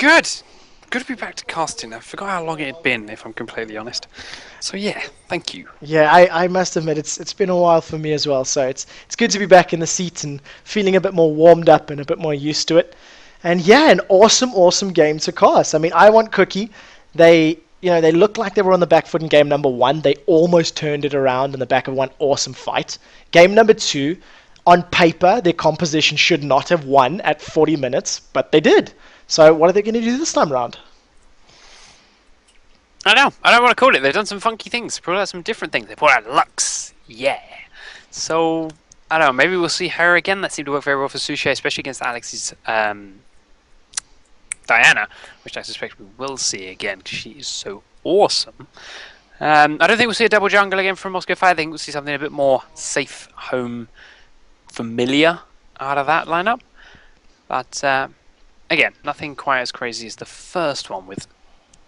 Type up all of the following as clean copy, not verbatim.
Good. Good to be back to casting. I forgot how long it had been, if I'm completely honest. So yeah, thank you. Yeah, I must admit it's been a while for me as well. So it's good to be back in the seat and feeling a bit more warmed up and a bit more used to it. And yeah, an awesome game to cast. I mean, IWantCooki, they looked like they were on the back foot in game number 1. They almost turned it around in the back of one awesome fight. Game number 2, on paper, their composition should not have won at 40 minutes, but they did. So what are they going to do this time around? I don't want to call it. They've done some funky things. They brought out some different things. They brought out Lux. Yeah. So, I don't know. Maybe we'll see her again. That seemed to work very well for Sushi, especially against Alex's Diana, which I suspect we will see again because she is so awesome. I don't think we'll see a double jungle again from Moscow 5. I think we'll see something a bit more safe, home, familiar out of that lineup. But, again, nothing quite as crazy as the first one with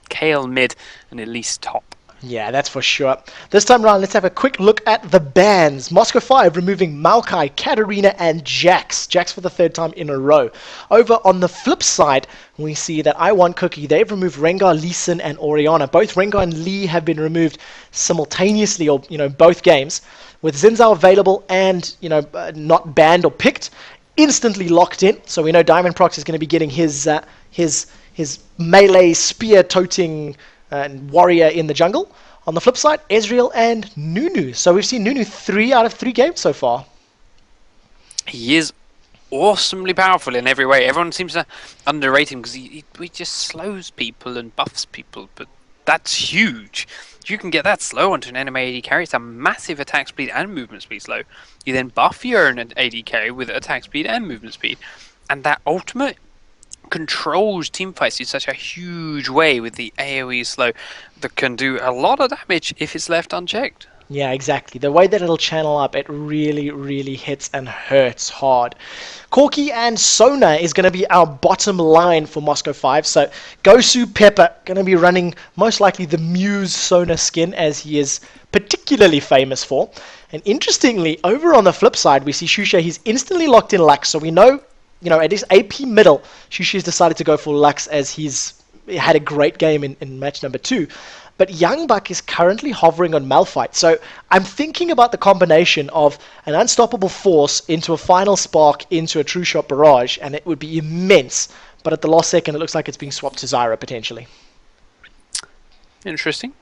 Kayle mid and Elise top. Yeah, that's for sure. This time around, let's have a quick look at the bans. Moscow 5 removing Maokai, Katarina, and Jax. Jax for the 3rd time in a row. Over on the flip side, we see that IWantCooki, they've removed Rengar, Lee Sin, and Orianna. Both Rengar and Lee have been removed simultaneously, or both games, with Xin available and not banned or picked, instantly locked in. So we know Diamond Prox is going to be getting his melee spear toting warrior in the jungle. On the flip side, Ezreal and Nunu. So we've seen Nunu 3 out of 3 games so far. He is awesomely powerful in every way. Everyone seems to underrate him because he just slows people and buffs people, but that's huge. You can get that slow onto an enemy AD carry. It's a massive attack speed and movement speed slow. You then buff your own AD carry with attack speed and movement speed, and that ultimate controls teamfights in such a huge way with the AoE slow that can do a lot of damage if it's left unchecked. Yeah, exactly. The way that it'll channel up, it really hits and hurts hard. Corki and Sona is going to be our bottom line for Moscow 5. So Gosu Pepper going to be running most likely the Muse Sona skin, as he is particularly famous for. And interestingly, over on the flip side, we see Shusha. He's instantly locked in Lux, so we know at his AP middle, Shushi's decided to go for Lux as he's had a great game in match number 2. But Young Buck is currently hovering on Malphite. So I'm thinking about the combination of an unstoppable force into a final spark into a true shot barrage, and it would be immense. But at the last second, it looks like it's being swapped to Zyra potentially. Interesting.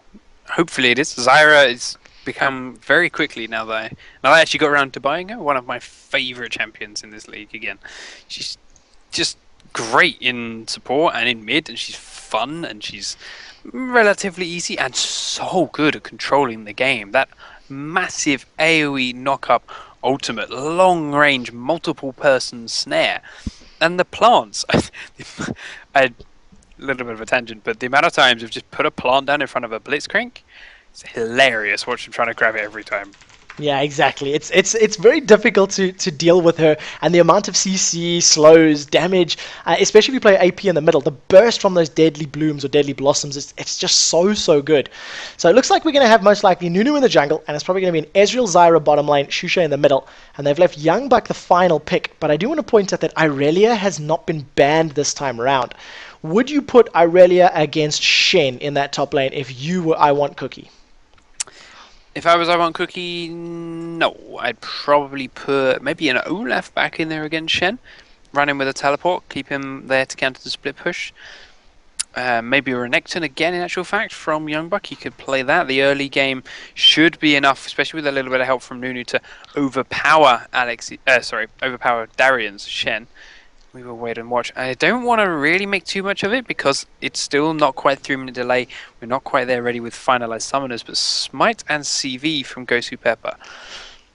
Hopefully it is. Zyra is become very quickly now that I actually got around to buying her. One of my favourite champions in this league again. She's just great in support and in mid, and she's fun and she's relatively easy and so good at controlling the game. That massive AoE knock-up ultimate, long-range, multiple-person snare. And the plants. A little bit of a tangent, but the amount of times I've just put a plant down in front of a Blitzcrank, it's hilarious watching him trying to grab it every time. Yeah, exactly. It's very difficult to deal with her, and the amount of CC, slows, damage, especially if you play AP in the middle, the burst from those deadly blooms or deadly blossoms, it's just so good. So it looks like we're going to have most likely Nunu in the jungle, and it's probably going to be an Ezreal Zyra bottom lane, Shusha in the middle, and they've left Young Buck the final pick. But I do want to point out that Irelia has not been banned this time around. Would you put Irelia against Shen in that top lane if you were IWantCooki? If I was IWantCooki, no. I'd probably put maybe an Olaf back in there against Shen. Run him with a teleport, keep him there to counter the split push. Maybe a Renekton again, in actual fact, from Young Buck. He could play that. The early game should be enough, especially with a little bit of help from Nunu, to overpower overpower Darian's Shen. We will wait and watch. I don't want to really make too much of it because it's still not quite 3-minute delay. We're not quite there ready with finalized summoners, but Smite and CV from Gosu Pepper.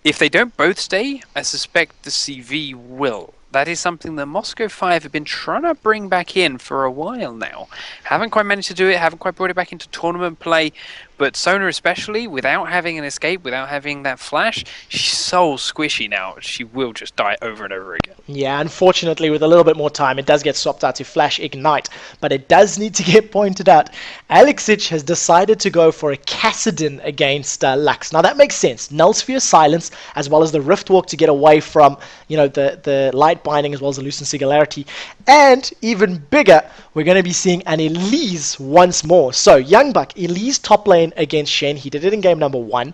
If they don't both stay, I suspect the CV will. That is something that Moscow 5 have been trying to bring back in for a while now. Haven't quite managed to do it, haven't quite brought it back into tournament play, but Sona especially, without having an escape, without having that flash, she's so squishy now, she will just die over and over again. Yeah, unfortunately, with a little bit more time, it does get swapped out to Flash Ignite, but it does need to get pointed out. Alexich has decided to go for a Kassadin against Lux. Now, that makes sense. Null Sphere Silence, as well as the Rift Walk to get away from, the light binding, as well as the Lucent Singularity. And, even bigger, we're going to be seeing an Elise once more. So, YoungBuck, Elise top lane against Shen. He did it in game number 1.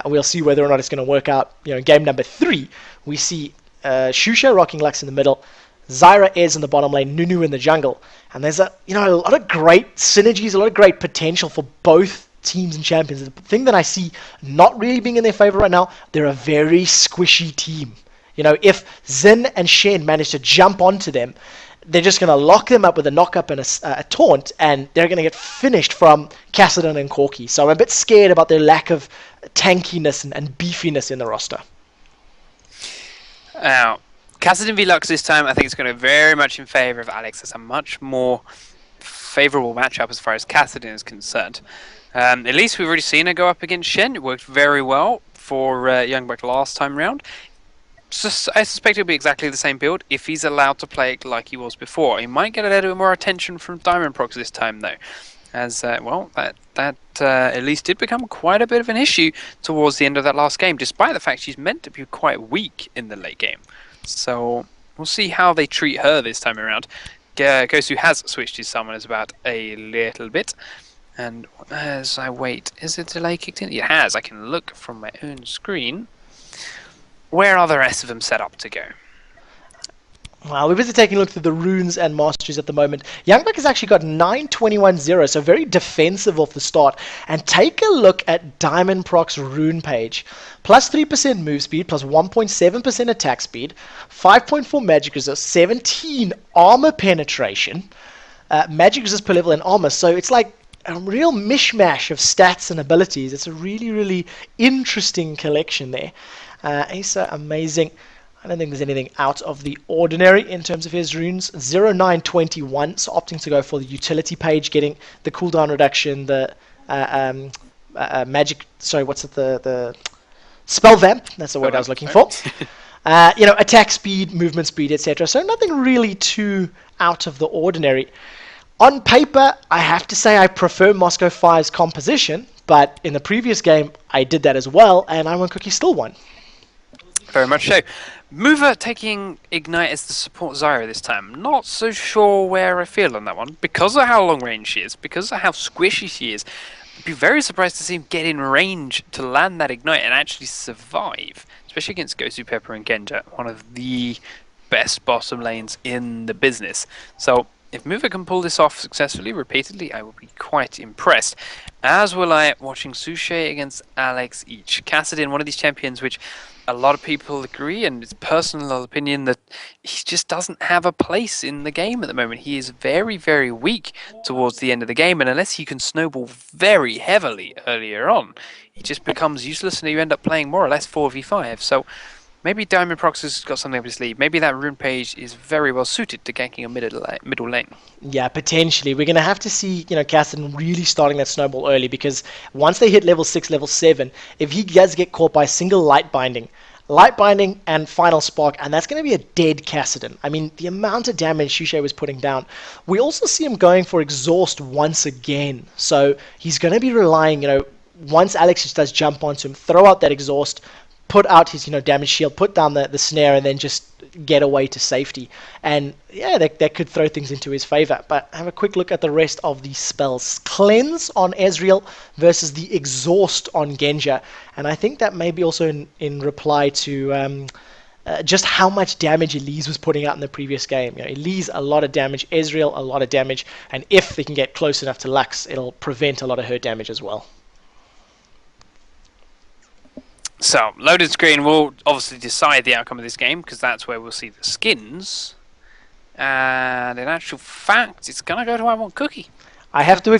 We'll see whether or not it's going to work out. In game number 3, we see Shusha rocking Lux in the middle, Zyra is in the bottom lane, Nunu in the jungle. And there's a lot of great synergies, a lot of great potential for both teams and champions. The thing that I see not really being in their favor right now, they're a very squishy team. If Xin and Shen manage to jump onto them, they're just going to lock them up with a knock-up and a taunt, and they're going to get finished from Kassadin and Corki. So I'm a bit scared about their lack of tankiness and beefiness in the roster. Now, Kassadin v Lux this time, I think it's going to be very much in favor of Alex. It's a much more favorable matchup as far as Kassadin is concerned. At least we've already seen her go up against Shen. It worked very well for YoungBuck last time round. I suspect it'll be exactly the same build if he's allowed to play it like he was before. He might get a little bit more attention from DiamondProx this time, though, as that at least did become quite a bit of an issue towards the end of that last game, despite the fact she's meant to be quite weak in the late game. So we'll see how they treat her this time around. Gosu has switched his summoners about a little bit, and as I wait, is it delay kicked in? It has. I can look from my own screen. Where are the rest of them set up to go? Well, we're busy taking a look through the runes and masteries at the moment. YoungBuck has actually got 9-21-0, so very defensive off the start. And take a look at DiamondProx's rune page. Plus 3% move speed, plus 1.7% attack speed, 5.4 magic resist, 17 armor penetration, magic resist per level and armor. So it's like a real mishmash of stats and abilities. It's a really, really interesting collection there. Asa, amazing. I don't think there's anything out of the ordinary in terms of his runes. 0921, so opting to go for the utility page, getting the cooldown reduction, the magic, sorry, what's it, the spell vamp, that's the word I was looking for. Attack speed, movement speed, etc. So nothing really too out of the ordinary. On paper, I have to say I prefer Moscow 5's composition, but in the previous game, I did that as well, and IWantCookie still won. Very much so. Mover taking Ignite as the support Zyra this time. Not so sure where I feel on that one. Because of how long range she is, because of how squishy she is, I'd be very surprised to see him get in range to land that Ignite and actually survive. Especially against Gosu, Pepper and Genja, one of the best bottom lanes in the business. So if Mover can pull this off successfully, repeatedly, I will be quite impressed. As will I watching Sushi against Alex each. Kassadin, one of these champions which a lot of people agree, and it's personal opinion, that he just doesn't have a place in the game at the moment. He is very, very weak towards the end of the game, and unless he can snowball very heavily earlier on, he just becomes useless and you end up playing more or less 4v5. So maybe DiamondProx has got something up his sleeve. Maybe that rune page is very well suited to ganking a middle lane. Yeah, potentially. We're going to have to see, Kassadin really starting that snowball early, because once they hit level 6, level 7, if he does get caught by a single light binding and final spark, and that's going to be a dead Kassadin. I mean, the amount of damage Shusha was putting down. We also see him going for exhaust once again. So he's going to be relying, once Alex just does jump onto him, throw out that exhaust, put out his damage shield, put down the snare, and then just get away to safety. And yeah, that could throw things into his favor. But have a quick look at the rest of the spells. Cleanse on Ezreal versus the Exhaust on Genja. And I think that may be also in reply to just how much damage Elise was putting out in the previous game. Elise, a lot of damage. Ezreal, a lot of damage. And if they can get close enough to Lux, it'll prevent a lot of her damage as well. So, loaded screen will obviously decide the outcome of this game, because that's where we'll see the skins. And in actual fact, it's going to go to IWantCookie. I have to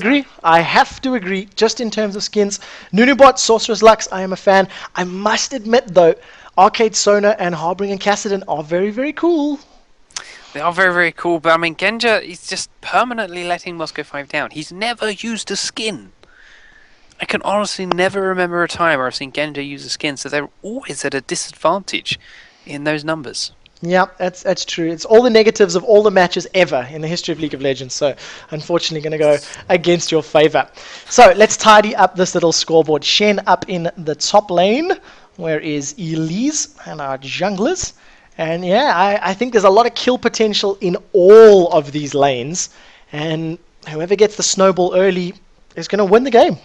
agree. Just in terms of skins, Nunubot, Sorcerer's Lux, I am a fan. I must admit, though, Arcade Sona and Harbinger and Kassadin are very, very cool. They are very, very cool, but I mean, Genja is just permanently letting Moscow 5 down. He's never used a skin. I can honestly never remember a time where I've seen Genja use a skin, so they're always at a disadvantage in those numbers. Yeah, that's true. It's all the negatives of all the matches ever in the history of League of Legends, so unfortunately going to go against your favor. So let's tidy up this little scoreboard. Shen up in the top lane. Where is Elise and our junglers? And yeah, I think there's a lot of kill potential in all of these lanes. and whoever gets the snowball early is going to win the game.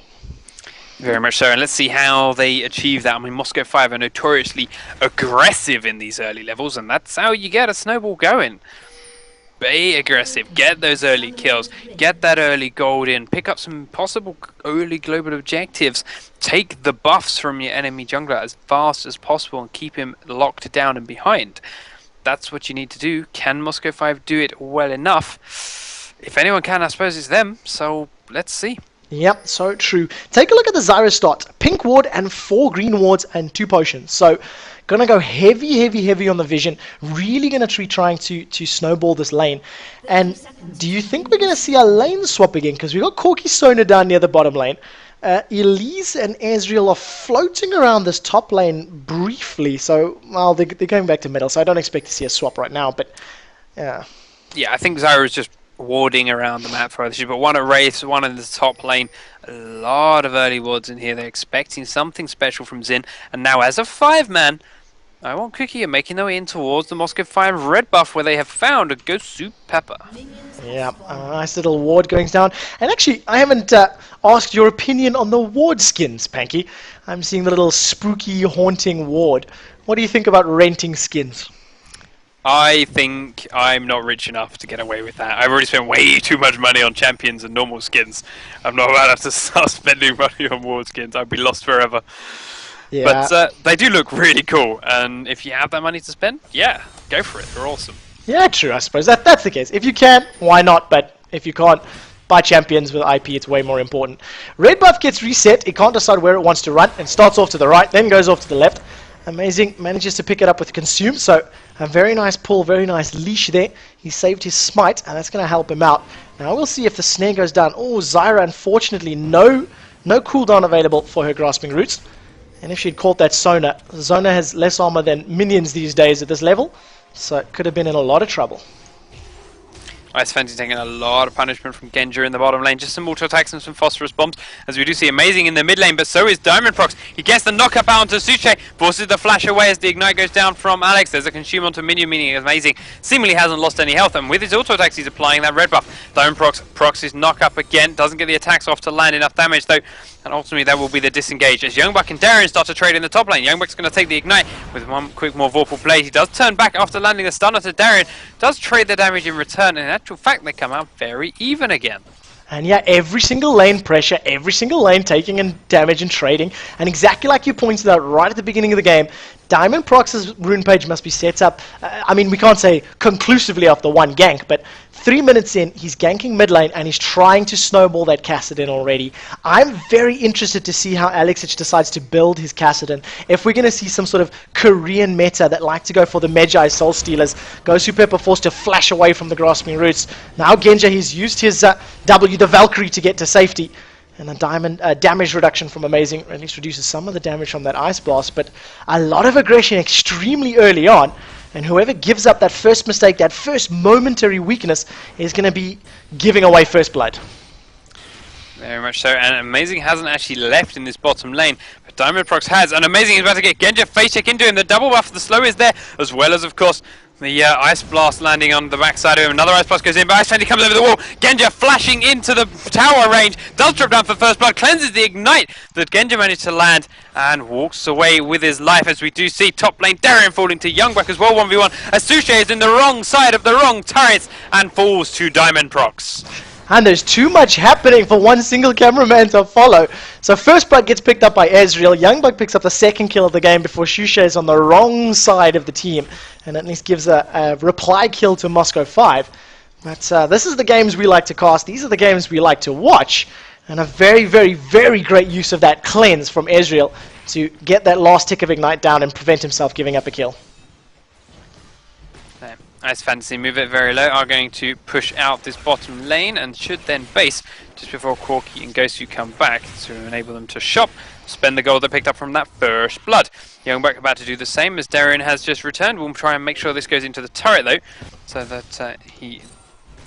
Very much so, and let's see how they achieve that. I mean, Moscow 5 are notoriously aggressive in these early levels, and that's how you get a snowball going. Be aggressive, get those early kills, get that early gold in, pick up some possible early global objectives, take the buffs from your enemy jungler as fast as possible and keep him locked down and behind. That's what you need to do. Can Moscow 5 do it well enough? If anyone can, I suppose it's them, so let's see. Yep, so true. Take a look at the Zyra stat. Pink ward and 4 green wards and 2 potions. So, gonna go heavy on the vision. Really gonna trying to snowball this lane. And do you think we're gonna see a lane swap again? Because we got Corki Sona down near the bottom lane. Elise and Ezreal are floating around this top lane briefly. So, well, they're going back to middle. So I don't expect to see a swap right now. But, yeah. Yeah, I think Zyra is just warding around the map for others, but one at Wraith, one in the top lane. A lot of early wards in here. They're expecting something special from Xin, and now as a 5-man, IWantCooki are making their way in towards the Moscow 5 red buff, where they have found a Gosu Pepper. Yeah, a nice little ward going down. And actually, I haven't asked your opinion on the ward skins, Panky. I'm seeing the little spooky, haunting ward. What do you think about renting skins? I think I'm not rich enough to get away with that. I've already spent way too much money on champions and normal skins. I'm not about to start spending money on ward skins. I'd be lost forever. Yeah. But they do look really cool, and if you have that money to spend, yeah, go for it. They're awesome. Yeah, true, I suppose. That's the case. If you can, why not? But if you can't, buy champions with IP, it's way more important. Red buff gets reset. It can't decide where it wants to run, and starts off to the right, then goes off to the left. Amazing, manages to pick it up with Consume, so a very nice pull, very nice leash there. He saved his smite, and that's going to help him out. Now we'll see if the snare goes down. Oh, Zyra, unfortunately, no cooldown available for her Grasping Roots. And if she'd caught that Sona has less armor than minions these days at this level, so it could have been in a lot of trouble. IceFanty taking a lot of punishment from Genja in the bottom lane. Just some auto attacks and some phosphorus bombs, as we do see Amazing in the mid lane, but so is DiamondProx. He gets the knockup out onto Suche, forces the flash away as the ignite goes down from Alex. There's a consume onto minion, meaning Amazing seemingly hasn't lost any health, and with his auto attacks he's applying that red buff. DiamondProx procs his knockup again, doesn't get the attacks off to land enough damage though, and ultimately that will be the disengage as Youngbuck and Darren start to trade in the top lane. Youngbuck's going to take the ignite with one quick more Vorpal play. He does turn back after landing a stunner to Darren, does trade the damage in return, and in actual fact they come out very even again. And yeah, every single lane pressure, every single lane taking and damage and trading, and exactly like you pointed out right at the beginning of the game, DiamondProx's rune page must be set up, I mean, we can't say conclusively after one gank, but 3 minutes in, he's ganking mid lane and he's trying to snowball that Kassadin already. I'm very interested to see how Alexich decides to build his Kassadin. If we're going to see some sort of Korean meta that like to go for the Magi Soul Stealers, Gosu Pepper forced to flash away from the Grasping Roots. Now Genja, he's used his W, the Valkyrie, to get to safety. And the diamond damage reduction from Amazing at least reduces some of the damage from that Ice Blast, but a lot of aggression extremely early on. And whoever gives up that first mistake, that first momentary weakness, is going to be giving away first blood. Very much so, and Amazing hasn't actually left in this bottom lane, but DiamondProx has, and Amazing is about to get Genja face check into him. The double buff, the slow is there, as well as, of course, the Ice Blast landing on the backside of him. Another Ice Blast goes in, but IceFanty comes over the wall. Genja flashing into the tower range, does drop down for first blood, cleanses the ignite that Genja managed to land, and walks away with his life, as we do see top lane Darren falling to Youngbuck as well, 1v1, as Suche is in the wrong side of the wrong turrets, and falls to DiamondProx. And there's too much happening for one single cameraman to follow. So first blood gets picked up by Ezreal. Youngbuck picks up the second kill of the game before Suche is on the wrong side of the team. And at least gives a reply kill to Moscow 5. But this is the games we like to cast. These are the games we like to watch. And a very, very, very great use of that cleanse from Ezreal to get that last tick of ignite down and prevent himself giving up a kill. IceFanty move it very low, are going to push out this bottom lane and should then base just before Corki and Gosu come back to enable them to shop, spend the gold they picked up from that first blood. Youngbuck about to do the same as Darren has just returned. We'll try and make sure this goes into the turret though, so that he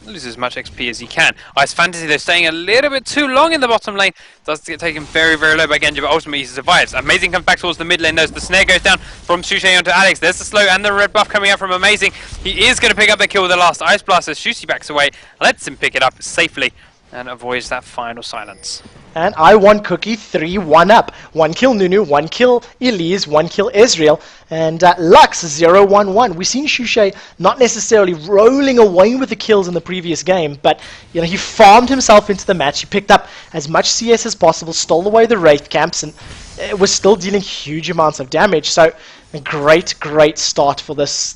lose as much XP as he can. Ice Fantasy, though, staying a little bit too long in the bottom lane. Does get taken very, very low by Genji, but ultimately he survives. Amazing comes back towards the mid lane, though. The snare goes down from Sushi onto Alex. There's the slow and the red buff coming out from Amazing. He is going to pick up the kill with the last Ice Blast as Sushi backs away, lets him pick it up safely, and avoids that final silence. And IWantCooki 3-1 up. 1 kill Nunu, 1 kill Elise, 1 kill Ezreal, and Lux 0-1-1. We've seen Shushay not necessarily rolling away with the kills in the previous game, but he farmed himself into the match. He picked up as much CS as possible, stole away the Wraith camps, and it was still dealing huge amounts of damage. So a great, great start for this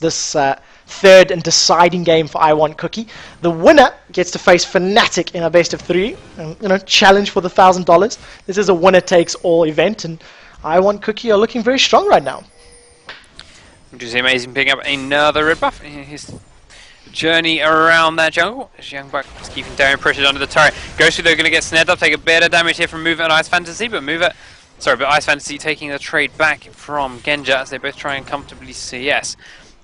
third and deciding game for IWantCooki. The winner gets to face Fnatic in a best of 3, and challenge for the $1,000. This is a winner-takes-all event, and IWantCooki are looking very strong right now. Which is amazing, picking up another red buff in his journey around that jungle. As YoungBuck is keeping Darien pressured under the turret. Ghostly, they're going to get snared up, take a better damage here from Mover and Ice Fantasy, but Ice Fantasy taking the trade back from Genja as they both try and comfortably CS.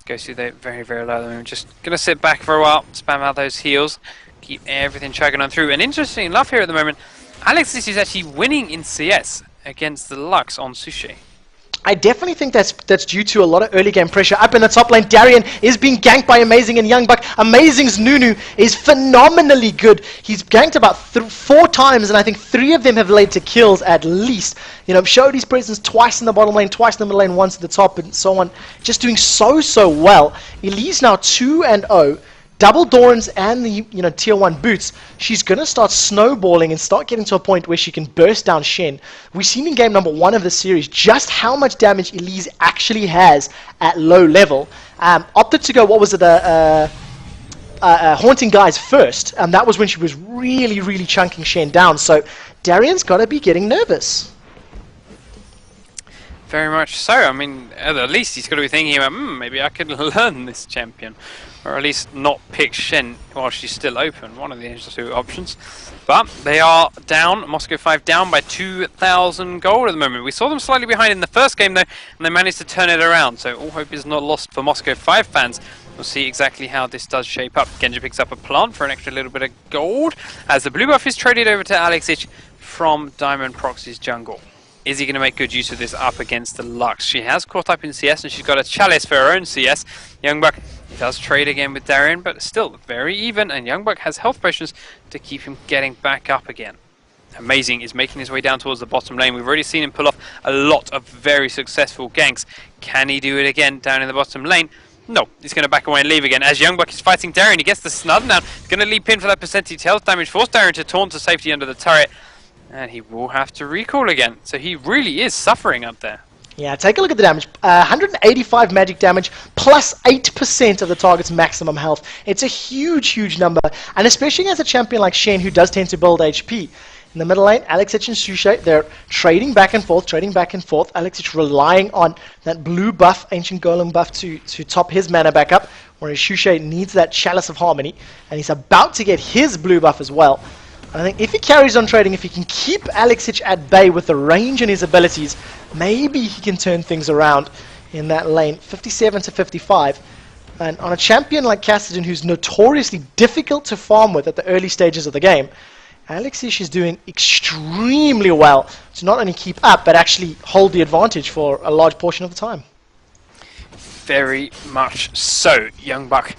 Goes through the very, very low at the moment. Just going to sit back for a while, spam out those heals, keep everything chugging on through. And interesting enough here at the moment, Alex is actually winning in CS against the Lux on Sushi. I definitely think that's due to a lot of early game pressure. Up in the top lane, Darien is being ganked by Amazing and YoungBuck. Amazing's Nunu is phenomenally good. He's ganked about 4 times, and I think 3 of them have led to kills at least. Showed his presence twice in the bottom lane, twice in the middle lane, once at the top, and so on. Just doing so well. Elise now 2-0. Double Dorans and the tier 1 boots. She's going to start snowballing and start getting to a point where she can burst down Shen. We've seen in game number 1 of the series just how much damage Elise actually has at low level. Opted to go, Haunting Guys first, and that was when she was really chunking Shen down. So Darian's got to be getting nervous. Very much so. I mean, at least he's got to be thinking about, maybe I could learn this champion. Or at least not pick Shen while she's still open. One of the 2 options. But they are down. Moscow 5 down by 2,000 gold at the moment. We saw them slightly behind in the first game, though, and they managed to turn it around. So all hope is not lost for Moscow 5 fans. We'll see exactly how this does shape up. Genji picks up a plant for an extra little bit of gold, as the blue buff is traded over to Alexic from Diamond Proxy's jungle. Is he going to make good use of this up against the Lux? She has caught up in CS, and she's got a chalice for her own CS. YoungBuck does trade again with Darien, but still very even, and YoungBuck has health potions to keep him getting back up again. Amazing is making his way down towards the bottom lane. We've already seen him pull off a lot of very successful ganks. Can he do it again down in the bottom lane? No, he's going to back away and leave again. As YoungBuck is fighting Darien, he gets the snub down. He's going to leap in for that percentage health damage, force Darien to taunt to safety under the turret. And he will have to recall again. So he really is suffering up there. Yeah, take a look at the damage. 185 magic damage plus 8% of the target's maximum health. It's a huge number. And especially as a champion like Shen, who does tend to build HP. In the middle lane, Alexic and Sushi, they're trading back and forth. Alexic relying on that blue buff, Ancient Golem buff, to top his mana back up. Whereas Sushi needs that Chalice of Harmony. And he's about to get his blue buff as well. I think if he carries on trading, if he can keep Alexic at bay with the range and his abilities, maybe he can turn things around in that lane. 57 to 55. And on a champion like Kassadin, who's notoriously difficult to farm with at the early stages of the game, Alexic is doing extremely well to not only keep up, but actually hold the advantage for a large portion of the time. Very much so, YoungBuck.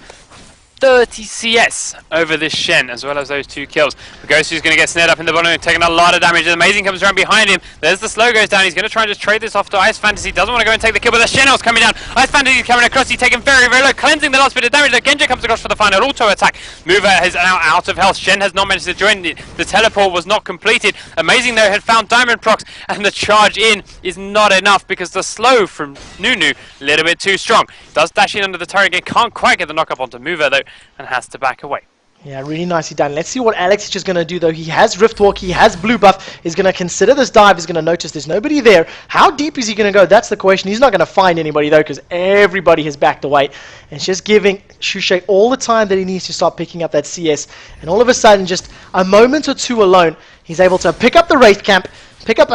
30 CS over this Shen, as well as those 2 kills. The Ghost is going to get snared up in the bottom and taking a lot of damage. Amazing comes around behind him. There's the slow goes down. He's going to try and just trade this off to Ice Fantasy. Doesn't want to go and take the kill, but the Shen else coming down. Ice Fantasy is coming across. He's taken very low, cleansing the last bit of damage. The Genja comes across for the final auto attack. Mover is now out of health. Shen has not managed to join it. The teleport was not completed. Amazing, though, had found Diamond Prox, and the charge in is not enough because the slow from Nunu, a little bit too strong. Does dash in under the turret again. Can't quite get the knock up onto Mover, though, and has to back away. Yeah, really nicely done. Let's see what Alexic is going to do, though. He has Riftwalk, he has blue buff. He's going to consider this dive. He's going to notice there's nobody there. How deep is he going to go? That's the question. He's not going to find anybody, though, because everybody has backed away. And it's just giving Sushi all the time that he needs to start picking up that CS. And all of a sudden, just a moment or 2 alone, he's able to pick up the Wraith camp, pick up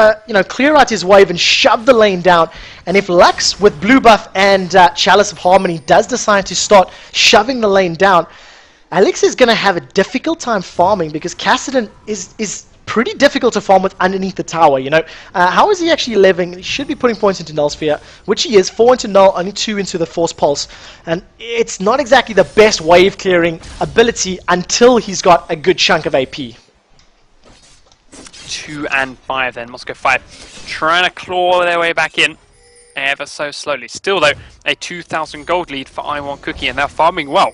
clear out his wave and shove the lane down. And if Lux with blue buff and Chalice of Harmony does decide to start shoving the lane down, Alex is going to have a difficult time farming because Kassadin is pretty difficult to farm with underneath the tower, you know. How is he actually living? He should be putting points into Null Sphere, which he is. 4 into Null, only 2 into the Force Pulse. And it's not exactly the best wave clearing ability until he's got a good chunk of AP. 2 and 5 then. MaokaiIWC trying to claw their way back in ever so slowly. Still though, a 2,000 gold lead for IWantCooki, and they're farming well.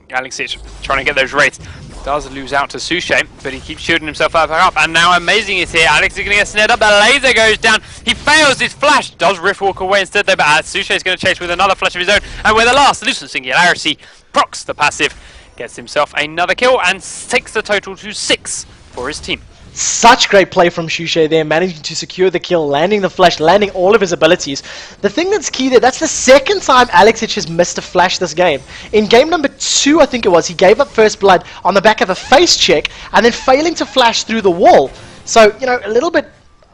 AlexIWC trying to get those raids. Does lose out to Suche, but he keeps shooting himself up. And now Amazing is here. Alex is going to get snared up. The laser goes down. He fails his flash. Does Rift walk away instead though? But Suche is going to chase with another flash of his own. And with the last Lucent Singularity, procs the passive, gets himself another kill and takes the total to 6 for his team. Such great play from Suche there, managing to secure the kill, landing the flash, landing all of his abilities. The thing that's key there, that's the second time AlexIWC has missed a flash this game. In game number 2, I think it was, he gave up first blood on the back of a face check and then failing to flash through the wall. So, you know, a little bit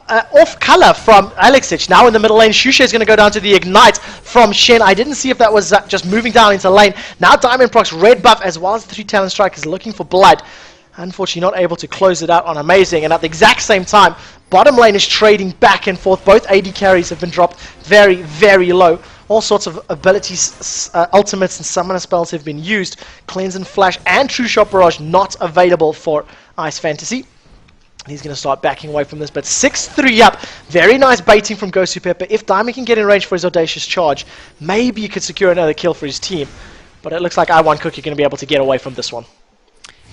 off color from AlexIWC. Now in the middle lane, Suche is going to go down to the Ignite from Shen. I didn't see if that was just moving down into lane. Now Diamond procs red buff as well as the 3 talent strikers looking for blood. Unfortunately not able to close it out on Amazing, and at the exact same time bottom lane is trading back and forth. Both AD carries have been dropped very, very low. All sorts of abilities, ultimates and summoner spells have been used. Cleanse and Flash and True Shot Barrage not available for Ice Fantasy. He's going to start backing away from this, but 6-3 up. Very nice baiting from GoSuPepper. If Diamond can get in range for his Audacious Charge, maybe he could secure another kill for his team. But it looks like IWantCooki are going to be able to get away from this one.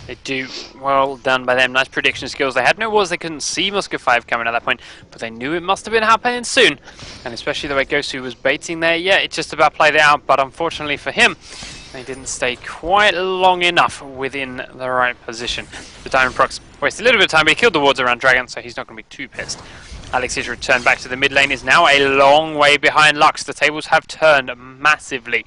They do. Well done by them. Nice prediction skills. They had no walls. They couldn't see MaokaiIWC coming at that point, but they knew it must have been happening soon. And especially the way Gosu was baiting there. Yeah, it just about played it out, but unfortunately for him, they didn't stay quite long enough within the right position. The Diamond procs wasted a little bit of time, but he killed the wards around Dragon, so he's not going to be too pissed. AlexIWC return back to the mid lane is now a long way behind Lux. The tables have turned massively.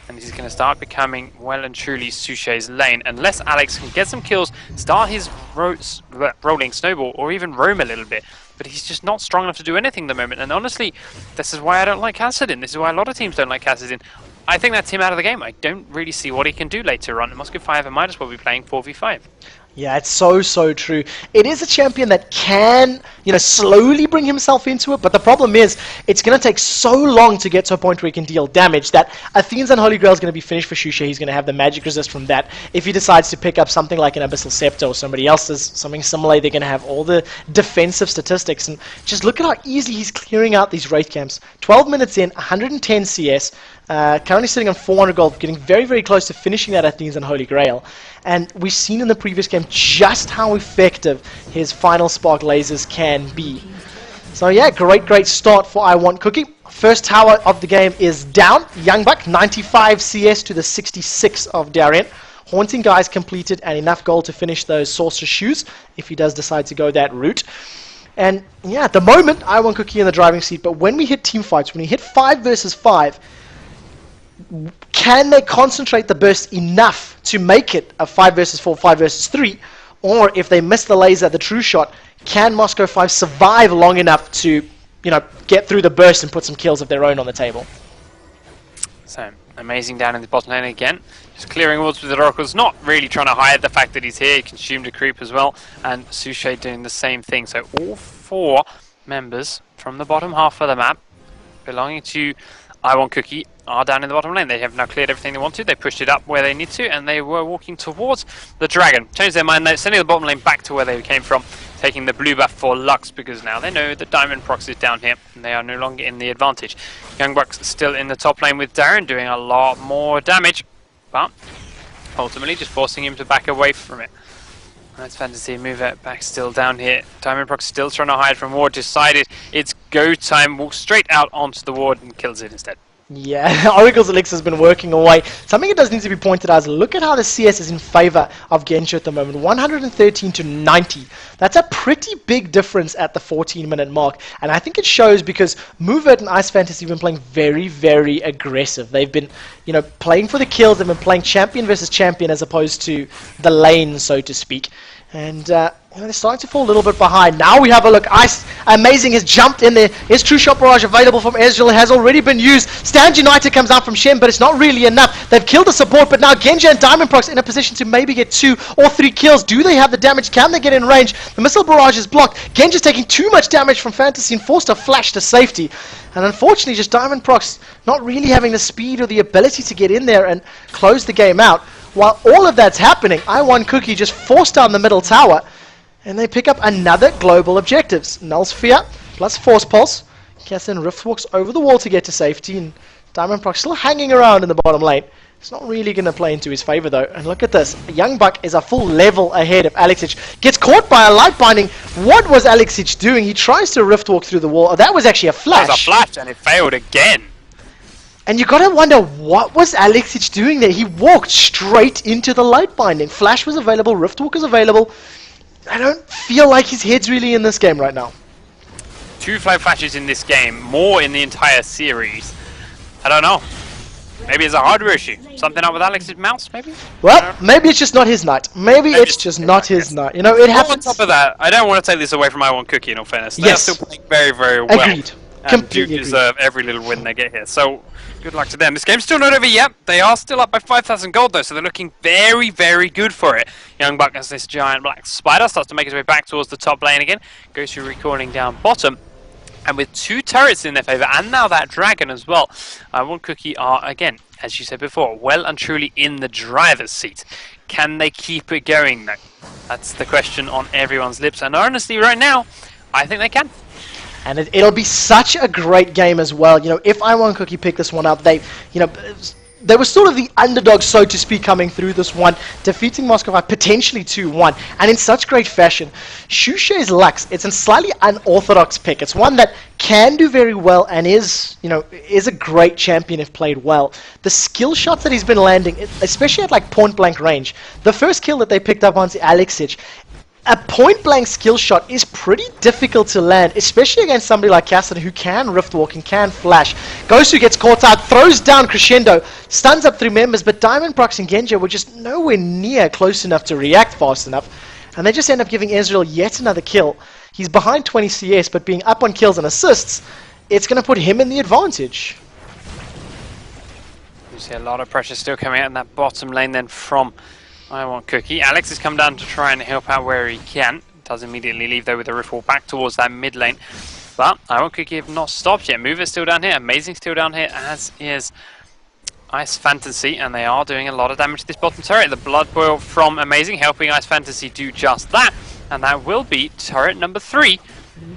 And he's going to start becoming well and truly Suche's lane. Unless Alex can get some kills, start his rolling snowball, or even roam a little bit. But he's just not strong enough to do anything at the moment. And honestly, this is why I don't like Kassadin. This is why a lot of teams don't like Kassadin. I think that's him out of the game. I don't really see what he can do later on. MaokaiIWC might as well be playing 4v5. Yeah, it's so true. It is a champion that can, you know, slowly bring himself into it, but the problem is it's going to take so long to get to a point where he can deal damage that Athene's Unholy Grail is going to be finished for Suche. He's going to have the magic resist from that. If he decides to pick up something like an Abyssal Scepter or somebody else's, something similar, they're going to have all the defensive statistics. And just look at how easily he's clearing out these raid camps. 12 minutes in, 110 CS, currently sitting on 400 gold, getting very, very close to finishing that Athene's Unholy Grail. And we've seen in the previous game just how effective his final spark lasers can be. So yeah, great start for IWantCooki. First tower of the game is down. YoungBuck, 95 CS to the 66 of Darien. Haunting Guys completed and enough gold to finish those Sorcerer's Shoes if he does decide to go that route. And yeah, at the moment, IWantCooki in the driving seat, but when we hit team fights, when we hit 5 versus 5, can they concentrate the burst enough to make it a 5 versus 4, 5 versus 3? Or if they miss the laser, the true shot, can MaokaiIWC survive long enough to, you know, get through the burst and put some kills of their own on the table? So, Amazing down in the bottom lane again. Just clearing wards with the Oracles, not really trying to hide the fact that he's here. He consumed a creep as well. And Suche doing the same thing. So all 4 members from the bottom half of the map belonging to IWantCooki are down in the bottom lane. They have now cleared everything they want to. They pushed it up where they need to, and they were walking towards the Dragon. Changed their mind, they're sending the bottom lane back to where they came from, taking the blue buff for Lux, because now they know that Diamond procs is down here, and they are no longer in the advantage. YoungBuck's still in the top lane with Darren, doing a lot more damage, but ultimately just forcing him to back away from it. That's Fantasy, move it back still down here. Diamond proc still trying to hide from ward, decided it's go time, walks straight out onto the ward and kills it instead. Yeah, Oracle's Elixir has been working away. Something that does need to be pointed out is look at how the CS is in favor of Genshin at the moment. 113 to 90. That's a pretty big difference at the 14-minute mark. And I think it shows because MoveIt and Ice Fantasy have been playing very, very aggressive. They've been, you know, playing for the kills. They've been playing champion versus champion as opposed to the lane, so to speak. And they're starting to fall a little bit behind. Now we have a look. Amazing has jumped in there. His True Shot Barrage available from Ezreal has already been used. Stand United comes out from Shen, but it's not really enough. They've killed the support, but now Genji and DiamondProx in a position to maybe get 2 or 3 kills. Do they have the damage? Can they get in range? The Missile Barrage is blocked. Genji's taking too much damage from Fantasy and forced to flash to safety. And unfortunately, just DiamondProx not really having the speed or the ability to get in there and close the game out. While all of that's happening, IWantCooki just forced down the middle tower, and they pick up another global objectives. Null Sphere plus Force Pulse. Kassadin Rift walks over the wall to get to safety, and DiamondProx still hanging around in the bottom lane. It's not really going to play into his favor though. And look at this. Young Buck is a full level ahead of AlexSich. Gets caught by a light binding. What was AlexSich doing? He tries to Rift walk through the wall. Oh, that was actually a flash. That was a flash, and it failed again. And you gotta wonder, what was AlexSich doing there? He walked straight into the light binding. Flash was available, Riftwalk is available. I don't feel like his head's really in this game right now. 2 flow flashes in this game, more in the entire series. I don't know. Maybe it's a hardware issue. Something up with Alex's mouse, maybe? Well, maybe it's just not his night. Maybe it's just not his night. You know, it happens. On top of that, I don't want to take this away from IWantCooki, in all fairness. They're still playing very, very well. Agreed. And do deserve every little win they get here. So, good luck to them. This game's still not over yet. They are still up by 5,000 gold though, so they're looking very, very good for it. Young Buck as this giant black spider starts to make his way back towards the top lane again. Goes through recalling down bottom. And with 2 turrets in their favour, and now that dragon as well, IWantCooki are, again, as you said before, well and truly in the driver's seat. Can they keep it going though? That's the question on everyone's lips. And honestly, right now, I think they can. And it'll be such a great game as well. You know, if IWantCooki pick this one up, they were sort of the underdog, so to speak, coming through this one, defeating Moscow potentially 2-1, and in such great fashion. Shusha's Lux, it's a slightly unorthodox pick. It's one that can do very well and is a great champion if played well. The skill shots that he's been landing, especially at like point blank range, the first kill that they picked up onto AlexSich, a point-blank skill shot is pretty difficult to land, especially against somebody like Kassadin who can rift walk and can flash. Gosu gets caught out, throws down Crescendo, stuns up 3 members, but DiamondProx and Genji were just nowhere near close enough to react fast enough, and they just end up giving Ezreal yet another kill. He's behind 20 CS, but being up on kills and assists, it's going to put him in the advantage. You see a lot of pressure still coming out in that bottom lane then from IWantCooki. Alex has come down to try and help out where he can. Does immediately leave though with a rift wall back towards that mid lane. But IWantCooki have not stopped yet. Mover's still down here. Amazing still down here, as is Ice Fantasy, and they are doing a lot of damage to this bottom turret. The Blood Boil from Amazing helping Ice Fantasy do just that. And that will be turret number 3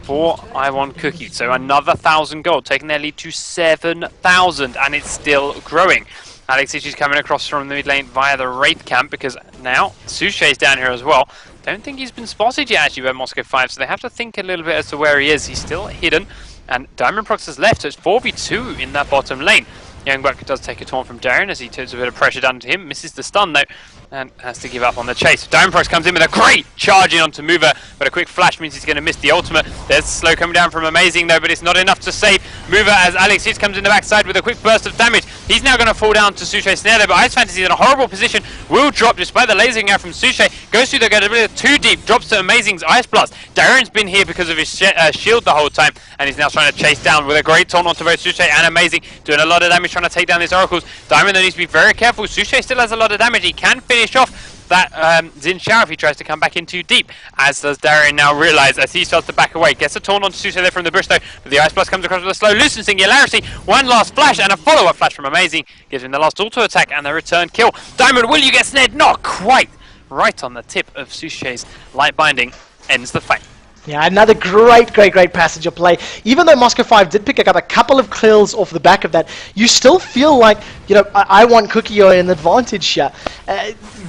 for IWantCooki. So another 1,000 gold, taking their lead to 7,000, and it's still growing. AlexSich is coming across from the mid lane via the Wraith camp, because now Sushay's down here as well. Don't think he's been spotted yet actually by Moscow 5, so they have to think a little bit as to where he is. He's still hidden, and DiamondProx has left, so it's 4v2 in that bottom lane. Young Buck does take a taunt from Darren as he turns a bit of pressure down to him, misses the stun though, and has to give up on the chase. DiamondProx comes in with a great charge in onto Mover, but a quick flash means he's going to miss the ultimate. There's slow coming down from Amazing though, but it's not enough to save Mover as AlexSich comes in the backside with a quick burst of damage. He's now going to fall down to Sushay's snare there, but Ice Fantasy is in a horrible position, will drop despite the lasering out from Sushay. Goes through the get a bit too deep, drops to Amazing's Ice Blast. Darren's been here because of his shield the whole time, and he's now trying to chase down with a great taunt onto both Sushay and Amazing, doing a lot of damage trying to take down these oracles. Diamond though needs to be very careful. Sushay still has a lot of damage. He can finish off that Xin Xiao if he tries to come back in too deep, as does Darren now realise as he starts to back away. Gets a taunt onto Sushay there from the bush though, but the Ice Blast comes across with a slow loosen Singularity. One last flash and a follow-up flash from Amazing gives him the last auto attack and the return kill. Diamond, will you get snared? Not quite! Right on the tip of Sushay's light binding ends the fight. Yeah, another great passage of play. Even though Moscow 5 did pick up a couple of kills off the back of that, you still feel like, you know, IWantCooki are in advantage here.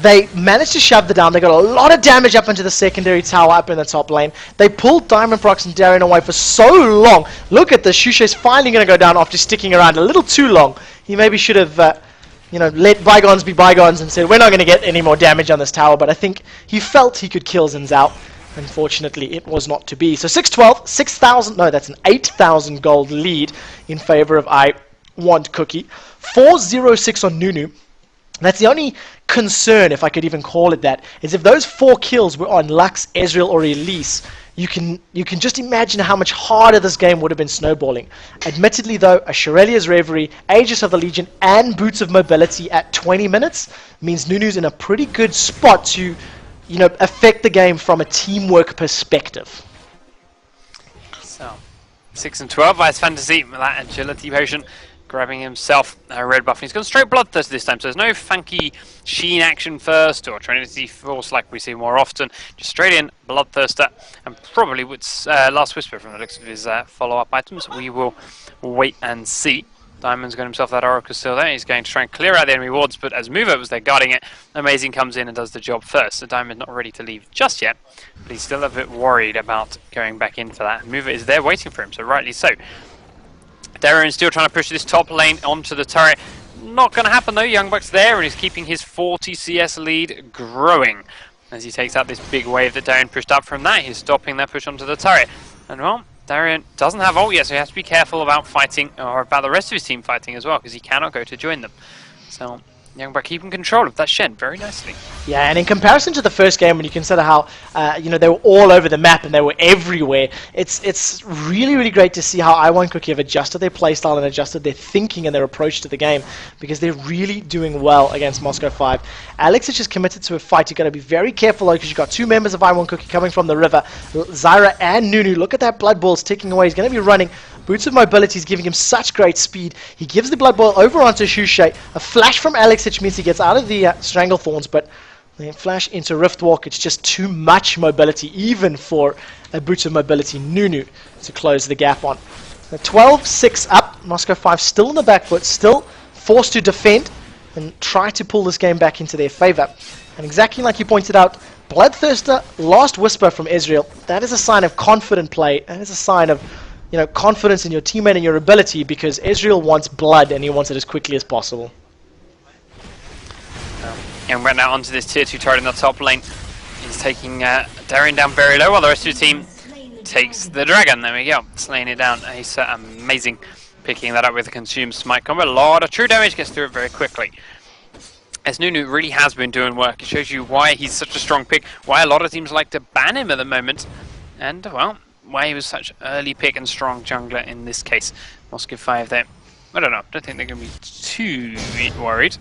They managed to shove the down. They got a lot of damage up into the secondary tower up in the top lane. They pulled DiamondProx and Darren away for so long. Look at this. Shusha's finally going to go down after sticking around a little too long. He maybe should have, you know, let bygones be bygones and said, we're not going to get any more damage on this tower. But I think he felt he could kill Xin Zhao. Unfortunately, it was not to be. So 6-12, 6,000, no, that's an 8,000 gold lead in favor of IWantCooki. 4-0-6 on Nunu. That's the only concern, if I could even call it that, is if those 4 kills were on Lux, Ezreal, or Elise, you can just imagine how much harder this game would have been snowballing. Admittedly, though, a Shurelya's Reverie, Aegis of the Legion, and Boots of Mobility at 20 minutes means Nunu's in a pretty good spot to, affect the game from a teamwork perspective. So, 6 and 12, IceFantasy with that agility potion, grabbing himself a red buff. He's gone straight Bloodthirster this time, so there's no funky Sheen action first or Trinity Force like we see more often. Just straight in, Bloodthirster, and probably with Last Whisper from the looks of his follow-up items. We will wait and see. Diamond's got himself that Oracle still there. He's going to try and clear out the enemy wards, but as Mover was there guarding it, Amazing comes in and does the job first. So Diamond's not ready to leave just yet, but he's still a bit worried about going back in for that. Mover is there waiting for him, so rightly so. Darren's still trying to push this top lane onto the turret. Not going to happen though. YoungBuck's there and he's keeping his 40 CS lead growing as he takes out this big wave that Darren pushed up from that. He's stopping that push onto the turret. And well, Darren doesn't have ult yet, so he has to be careful about fighting, or about the rest of his team fighting as well, because he cannot go to join them. So YoungBuck keeping control of that Shen very nicely. Yeah, and in comparison to the first game, when you consider how they were all over the map and they were everywhere, it's really, really great to see how IWantCookie have adjusted their playstyle and adjusted their thinking and their approach to the game, because they're really doing well against Moscow 5. Alex is just committed to a fight. You've got to be very careful though, because you've got 2 members of IWantCookie coming from the river, Zyra and Nunu. Look at that Blood Ball's ticking away. He's going to be running. Boots of Mobility is giving him such great speed. He gives the Blood Ball over onto Shushay. A flash from Alex, which means he gets out of the Stranglethorns, but the flash into Riftwalk, it's just too much mobility, even for a Boots of Mobility Nunu to close the gap on. 12-6 up. Moscow 5 still in the back foot, still forced to defend and try to pull this game back into their favor. And exactly like you pointed out, Bloodthirster, Last Whisper from Ezreal, that is a sign of confident play. That is a sign of confidence in your teammate and your ability, because Ezreal wants blood and he wants it as quickly as possible. And right now onto this tier 2 turret in the top lane. He's taking Darren down very low while the rest of the team takes the dragon. There we go, slaying it down. He's amazing, picking that up with a consumed smite combo. A lot of true damage, gets through it very quickly. As Nunu really has been doing work. It shows you why he's such a strong pick, why a lot of teams like to ban him at the moment, and well, why he was such an early pick and strong jungler in this case. Moscow 5 there. I don't know, don't think they're going to be too worried.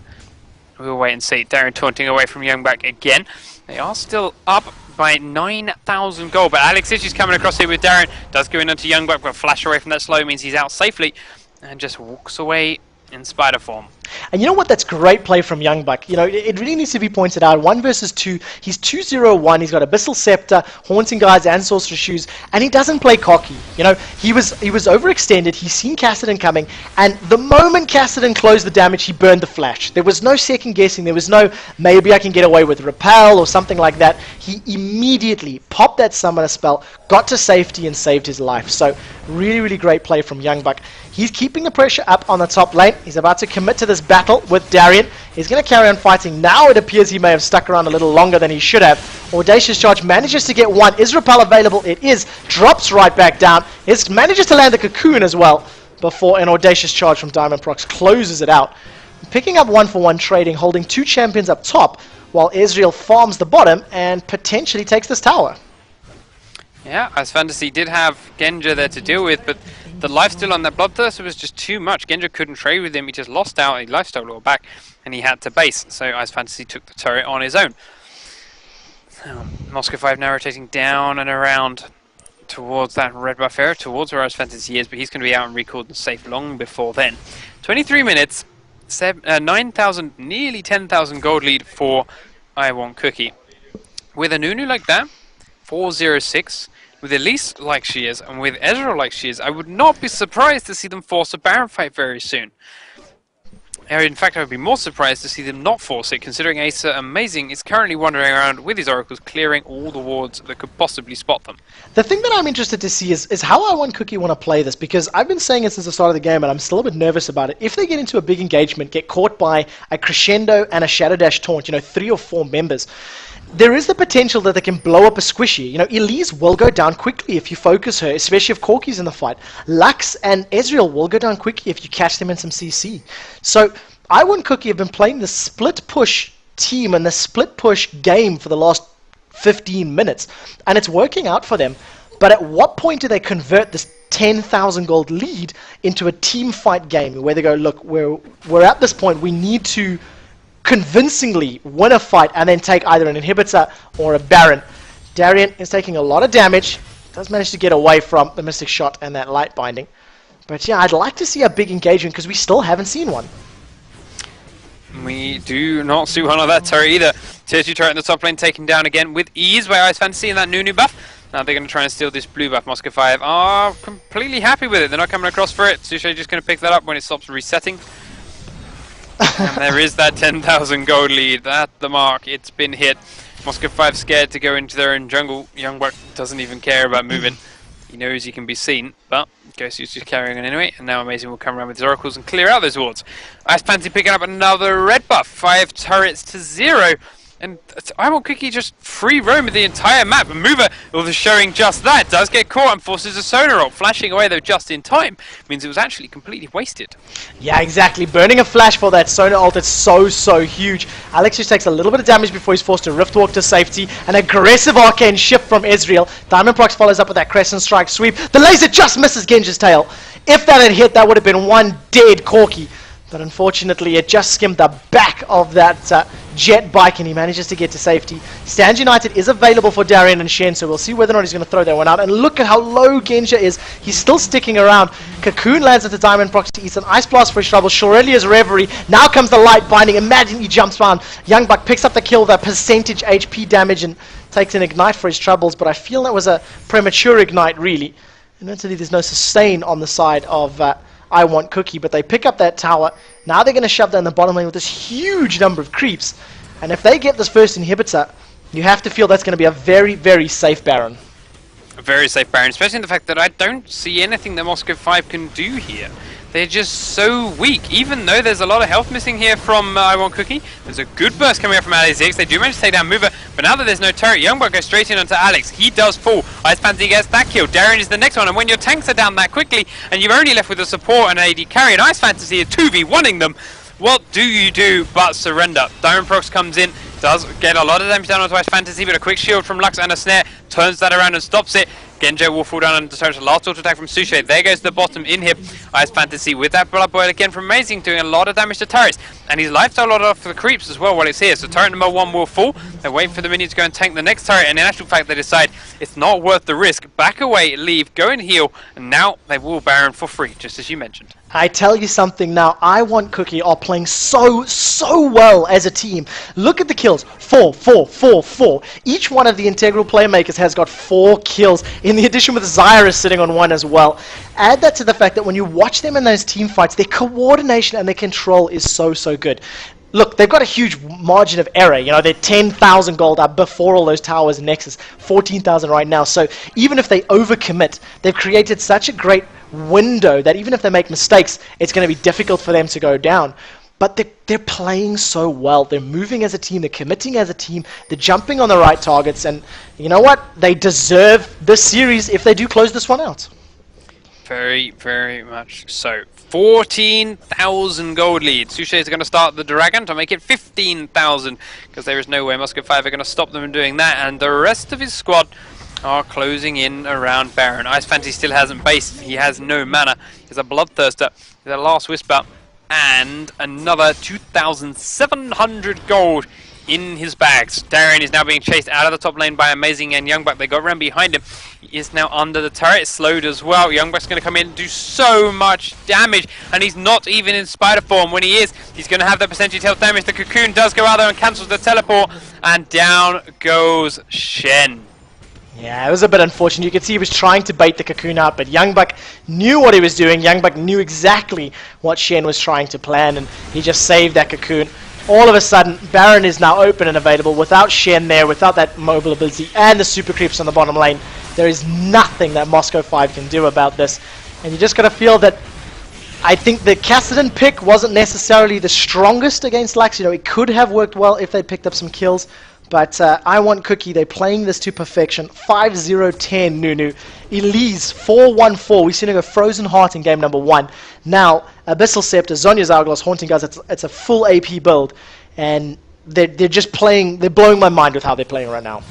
We'll wait and see. Darren taunting away from YoungBuck again. They are still up by 9,000 gold, but Alex is just coming across here with Darren. Does go in onto YoungBuck, but flash away from that slow means he's out safely and just walks away in spider form. And you know what? That's great play from YoungBuck. It really needs to be pointed out. 1 versus 2. He's 2-0-1. He's got Abyssal Scepter, Haunting Guards, and Sorcerer's Shoes, and he doesn't play cocky. He was overextended. He's seen Kassadin coming, and the moment Kassadin closed the damage, he burned the flash. There was no second guessing. There was no maybe I can get away with Repel or something like that. He immediately popped that summoner spell, got to safety, and saved his life. So really, really great play from YoungBuck. He's keeping the pressure up on the top lane. He's about to commit to this battle with Darien. He's going to carry on fighting. Now it appears he may have stuck around a little longer than he should have. Audacious Charge manages to get one. Is Repel available? It is. Drops right back down. Manages to land the Cocoon as well before an Audacious Charge from Diamond Prox closes it out. Picking up 1-for-1 trading, holding 2 champions up top, while Ezreal farms the bottom and potentially takes this tower. Yeah, IceFantasy did have Genja there to deal with, but the lifesteal on that Bloodthirster was just too much. Genja couldn't trade with him. He just lost out. He lifesteal all back, and he had to base. So IceFantasy took the turret on his own. Moscow 5 now rotating down and around towards that red buff area, towards where IceFantasy is, but he's going to be out and recalled and safe long before then. 23 minutes, 9,000, nearly 10,000 gold lead for IWantCookie. With a Nunu like that, 4-0-6, with Elise like she is, and with Ezreal like she is, I would not be surprised to see them force a Baron fight very soon. In fact, I would be more surprised to see them not force it, considering Acer Amazing is currently wandering around with his oracles, clearing all the wards that could possibly spot them. The thing that I'm interested to see is how IWantCookie want to play this, because I've been saying it since the start of the game, and I'm still a bit nervous about it. If they get into a big engagement, get caught by a Crescendo and a Shadow Dash taunt, 3 or 4 members, there is the potential that they can blow up a squishy. Elise will go down quickly if you focus her, especially if Corki's in the fight. Lux and Ezreal will go down quickly if you catch them in some CC. So IWantCookie have been playing the split push team and the split push game for the last 15 minutes, and it's working out for them. But at what point do they convert this 10,000 gold lead into a team fight game where they go, look, we're at this point, we need to convincingly win a fight and then take either an inhibitor or a Baron. Darien is taking a lot of damage, does manage to get away from the Mystic Shot and that light binding. But yeah, I'd like to see a big engagement because we still haven't seen one. We do not see one of that turret either. Tier 2 turret in the top lane taken down again with ease by IceFantasy and that Nunu buff. Now they're going to try and steal this blue buff. Moscow5 are completely happy with it. They're not coming across for it. Sushe just going to pick that up when it stops resetting. And there is that 10,000 gold lead at the mark. It's been hit. Moscow5 scared to go into their own jungle. Youngbuck doesn't even care about moving. He knows he can be seen, but Ghosty's just carrying on anyway. And now Amazing will come around with his oracles and clear out those wards. IceFantasy picking up another red buff. 5 turrets to 0. And IWantCooki just free roam the entire map. And Mover, although showing just that, does get caught and forces a Sona ult. Flashing away though just in time means it was actually completely wasted. Yeah, exactly. Burning a flash for that Sona ult is so huge. Alex just takes a little bit of damage before he's forced to Riftwalk to safety. An aggressive arcane shift from Ezreal. Diamondprox follows up with that Crescent Strike sweep. The laser just misses Genji's tail. If that had hit, that would have been one dead Corki. But unfortunately, it just skimmed the back of that jet bike and he manages to get to safety. Stand United is available for Darien and Shen, so we'll see whether or not he's going to throw that one out. And look at how low Genja is. He's still sticking around. Cocoon lands into Diamondprox to eat an Ice Blast for his trouble. Shorelia's Reverie. Now comes the light binding. Imagine he jumps around. Youngbuck picks up the kill, the percentage HP damage, and takes an Ignite for his troubles. But I feel that was a premature Ignite, really. Admittedly, there's no sustain on the side of IWantCooki, but they pick up that tower. Now they're going to shove that in the bottom lane with this huge number of creeps. And if they get this first inhibitor, you have to feel that's going to be a very safe Baron. A very safe Baron, especially in the fact that I don't see anything that Moscow5 can do here. They're just so weak, even though there's a lot of health missing here from IWantCooki. There's a good burst coming out from IWantCooki. They do manage to take down Mover, but now that there's no turret, Youngbuck goes straight in onto Alex. He does fall. IceFantasy gets that kill. Darien is the next one, and when your tanks are down that quickly, and you're only left with a support and an AD carry, and IceFantasy is 2v1ing them, what do you do but surrender? Diamondprox comes in, does get a lot of damage down onto IceFantasy, but a quick shield from Lux and a snare turns that around and stops it. Genjo will fall down under the turret. Last auto attack from Sushe. There goes the bottom inhib. IceFantasy with that Blood Boil again from Amazing, doing a lot of damage to turrets. And he's lifestyle a lot off for the creeps as well while it's here. So turret number 1 will fall. They wait for the minion to go and tank the next turret. And in actual fact, they decide it's not worth the risk. Back away, leave, go and heal. And now they will Baron for free, just as you mentioned. I tell you something now, IWantCooki are playing so well as a team. Look at the kills. 4, 4, 4, 4. Each one of the integral playmakers has got 4 kills, in the addition with Zyra sitting on 1 as well. Add that to the fact that when you watch them in those team fights, their coordination and their control is so good. Look, they've got a huge margin of error. You know, they're 10,000 gold up before all those towers and Nexus, 14,000 right now. So even if they overcommit, they've created such a great window that even if they make mistakes, it's going to be difficult for them to go down. But they're playing so well. They're moving as a team. They're committing as a team. They're jumping on the right targets. And you know what? They deserve this series if they do close this one out. Very much so. 14,000 gold lead. Sushe is going to start the Dragon to make it 15,000 because there is no way Moscow5 are going to stop them from doing that. And the rest of his squad are closing in around Baron. IceFantasy still hasn't based. He has no mana. He's a Bloodthirster. He's a Last Whisper. And another 2,700 gold in his bags. Darien is now being chased out of the top lane by Amazing and Youngbuck. They got around behind him. He is now under the turret, slowed as well. Youngbuck's going to come in and do so much damage, and he's not even in spider form. When he is, he's going to have the percentage health damage. The Cocoon does go out there and cancels the teleport, and down goes Shen. Yeah, it was a bit unfortunate. You could see he was trying to bait the Cocoon out, but Youngbuck knew what he was doing. Youngbuck knew exactly what Shen was trying to plan, and he just saved that Cocoon. All of a sudden, Baron is now open and available without Shen there, without that mobile ability, and the super creeps on the bottom lane. There is nothing that Moscow5 can do about this, and you just got to feel that I think the Kassadin pick wasn't necessarily the strongest against Lux. You know, it could have worked well if they picked up some kills. But IWantCooki, they're playing this to perfection. 5-0-10 Nunu. Elise 4-1-4. We've seen her go Frozen Heart in game number 1. Now, Abyssal Scepter, Zhonya's Hourglass, Haunting Guys, it's a full AP build. And they're just playing. They're blowing my mind with how they're playing right now.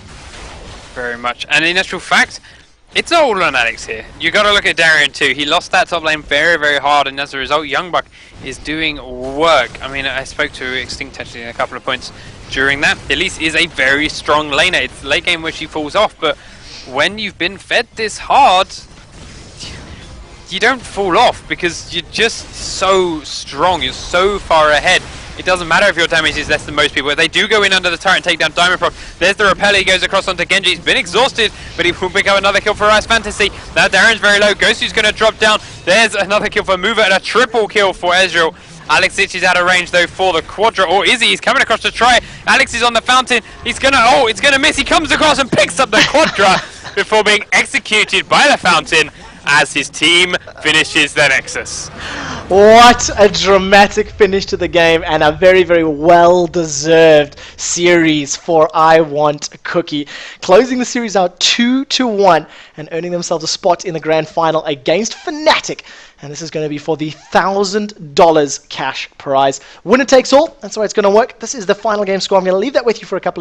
Very much. And in actual fact, it's not all on Alex here. You got to look at Darien too. He lost that top lane very, very hard, and as a result, Youngbuck is doing work. I mean, I spoke to Extinct actually in a couple of points during that. Elise is a very strong laner. It's late game where she falls off, but when you've been fed this hard, you don't fall off because you're just so strong. You're so far ahead. It doesn't matter if your damage is less than most people. If they do go in under the turret and take down DiamondProc, there's the repel. He goes across onto Genji. He's been exhausted, but he will pick up another kill for Ice Fantasy. Now Darren's very low. Ghostu's going to drop down. There's another kill for Mover and a triple kill for Ezreal. Alex is out of range though for the Quadra, or is he? He's coming across to try it. Alex is on the fountain. He's gonna, oh, it's gonna miss. He comes across and picks up the Quadra before being executed by the fountain as his team finishes their Nexus. What a dramatic finish to the game, and a very, very well-deserved series for IWantCookie. Closing the series out 2-1 and earning themselves a spot in the grand final against Fnatic. And this is going to be for the $1,000 cash prize. Winner takes all. That's the way it's going to work. This is the final game score. I'm going to leave that with you for a couple of minutes.